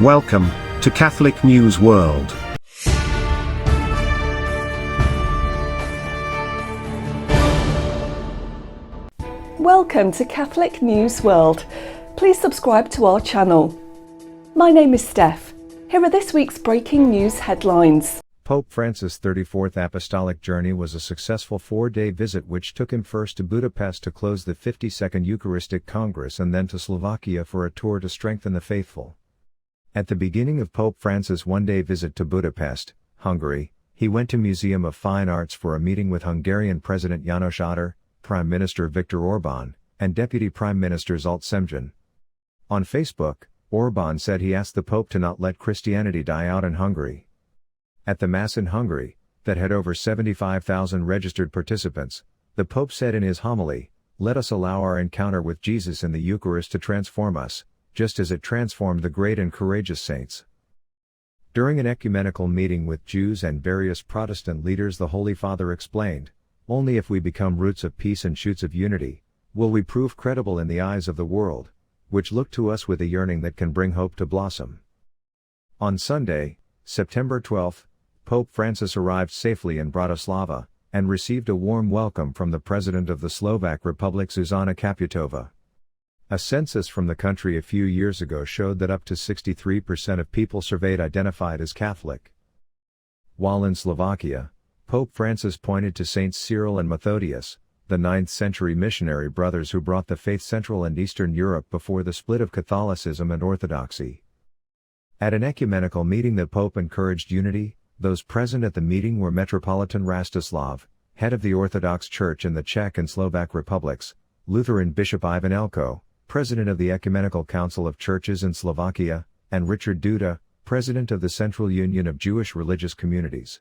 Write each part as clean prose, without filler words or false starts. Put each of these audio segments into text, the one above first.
Welcome to Catholic News World. Welcome to Catholic News World. Please subscribe to our channel. My name is Steph. Here are this week's breaking news headlines. Pope Francis' 34th apostolic journey was a successful 4-day visit which took him first to Budapest to close the 52nd Eucharistic Congress and then to Slovakia for a tour to strengthen the faithful. At the beginning of Pope Francis' one-day visit to Budapest, Hungary, he went to Museum of Fine Arts for a meeting with Hungarian President János Áder, Prime Minister Viktor Orbán, and Deputy Prime Minister Zsolt Szemjon. On Facebook, Orbán said he asked the Pope to not let Christianity die out in Hungary. At the Mass in Hungary, that had over 75,000 registered participants, the Pope said in his homily, "Let us allow our encounter with Jesus in the Eucharist to transform us, just as it transformed the great and courageous saints." During an ecumenical meeting with Jews and various Protestant leaders, the Holy Father explained, "Only if we become roots of peace and shoots of unity, will we prove credible in the eyes of the world, which look to us with a yearning that can bring hope to blossom." On Sunday, September 12, Pope Francis arrived safely in Bratislava, and received a warm welcome from the President of the Slovak Republic, Zuzana Čaputová. A census from the country a few years ago showed that up to 63% of people surveyed identified as Catholic. While in Slovakia, Pope Francis pointed to Saints Cyril and Methodius, the 9th-century missionary brothers who brought the faith Central and Eastern Europe before the split of Catholicism and Orthodoxy. At an ecumenical meeting, the Pope encouraged unity. Those present at the meeting were Metropolitan Rastislav, head of the Orthodox Church in the Czech and Slovak Republics, Lutheran Bishop Ivan Elko, President of the Ecumenical Council of Churches in Slovakia, and Richard Duda, President of the Central Union of Jewish Religious Communities.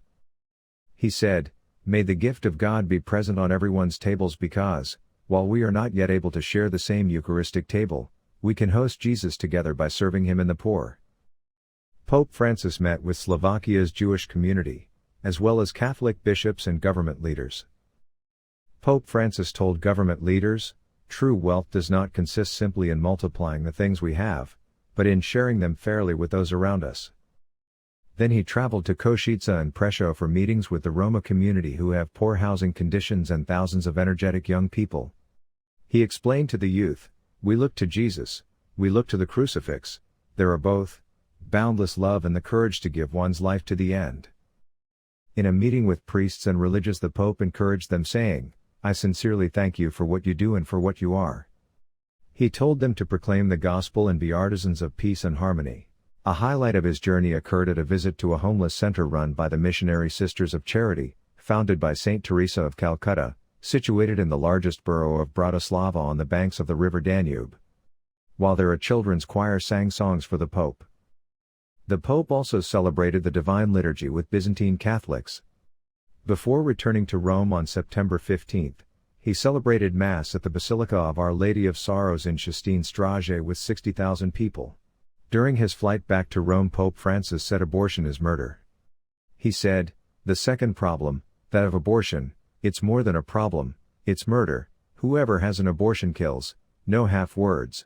He said, "May the gift of God be present on everyone's tables because, while we are not yet able to share the same Eucharistic table, we can host Jesus together by serving him in the poor." Pope Francis met with Slovakia's Jewish community, as well as Catholic bishops and government leaders. Pope Francis told government leaders, "True wealth does not consist simply in multiplying the things we have, but in sharing them fairly with those around us." Then he traveled to Košice and Prešov for meetings with the Roma community who have poor housing conditions and thousands of energetic young people. He explained to the youth, "We look to Jesus, we look to the crucifix, there are both, boundless love and the courage to give one's life to the end." In a meeting with priests and religious, the Pope encouraged them, saying, "I sincerely thank you for what you do and for what you are." He told them to proclaim the gospel and be artisans of peace and harmony. A highlight of his journey occurred at a visit to a homeless center run by the Missionary Sisters of Charity, founded by Saint Teresa of Calcutta, situated in the largest borough of Bratislava on the banks of the river Danube. While there, a children's choir sang songs for the Pope. The Pope also celebrated the Divine Liturgy with Byzantine Catholics. Before returning to Rome on September 15, he celebrated Mass at the Basilica of Our Lady of Sorrows in Šestín Stráže with 60,000 people. During his flight back to Rome, Pope Francis said abortion is murder. He said, "The second problem, that of abortion, it's more than a problem, it's murder. Whoever has an abortion kills, no half words."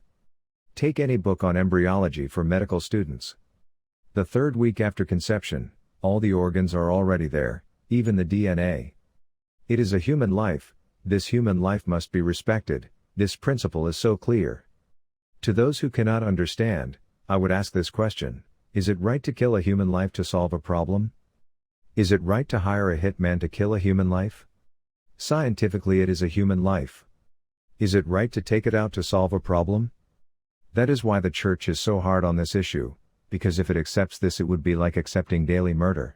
Take any book on embryology for medical students. The third week after conception, all the organs are already there, even the DNA. It is a human life, this human life must be respected, this principle is so clear. To those who cannot understand, I would ask this question: is it right to kill a human life to solve a problem? Is it right to hire a hitman to kill a human life? Scientifically, it is a human life. Is it right to take it out to solve a problem? That is why the Church is so hard on this issue, because if it accepts this, it would be like accepting daily murder.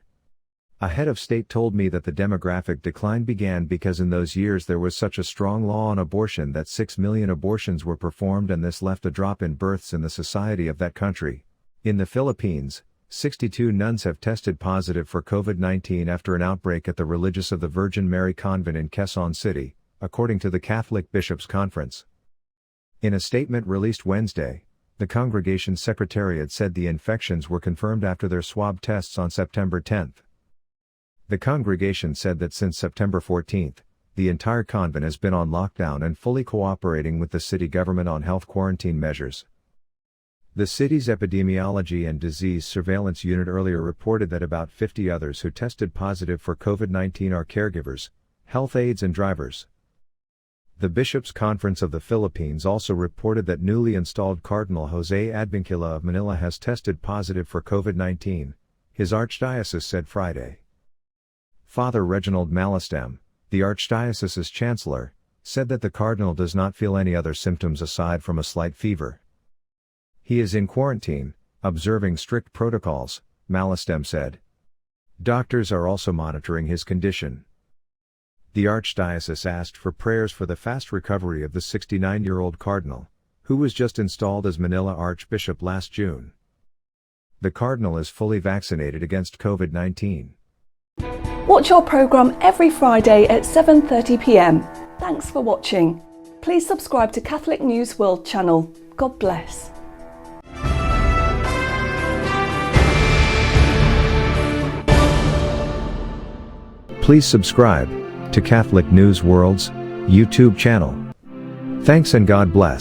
A head of state told me that the demographic decline began because in those years there was such a strong law on abortion that 6 million abortions were performed, and this left a drop in births in the society of that country. In the Philippines, 62 nuns have tested positive for COVID-19 after an outbreak at the Religious of the Virgin Mary Convent in Quezon City, according to the Catholic Bishops' Conference. In a statement released Wednesday, the Congregation's Secretariat said the infections were confirmed after their swab tests on September 10. The congregation said that since September 14, the entire convent has been on lockdown and fully cooperating with the city government on health quarantine measures. The city's Epidemiology and Disease Surveillance Unit earlier reported that about 50 others who tested positive for COVID-19 are caregivers, health aides and drivers. The Bishops' Conference of the Philippines also reported that newly installed Cardinal Jose Advincula of Manila has tested positive for COVID-19, his archdiocese said Friday. Father Reginald Malestem, the archdiocese's chancellor, said that the cardinal does not feel any other symptoms aside from a slight fever. He is in quarantine, observing strict protocols, Malestem said. Doctors are also monitoring his condition. The archdiocese asked for prayers for the fast recovery of the 69-year-old cardinal, who was just installed as Manila Archbishop last June. The cardinal is fully vaccinated against COVID-19. Watch our programme every Friday at 7:30 p.m. Thanks for watching. Please subscribe to Catholic News World channel. God bless. Please subscribe to Catholic News World's YouTube channel. Thanks and God bless.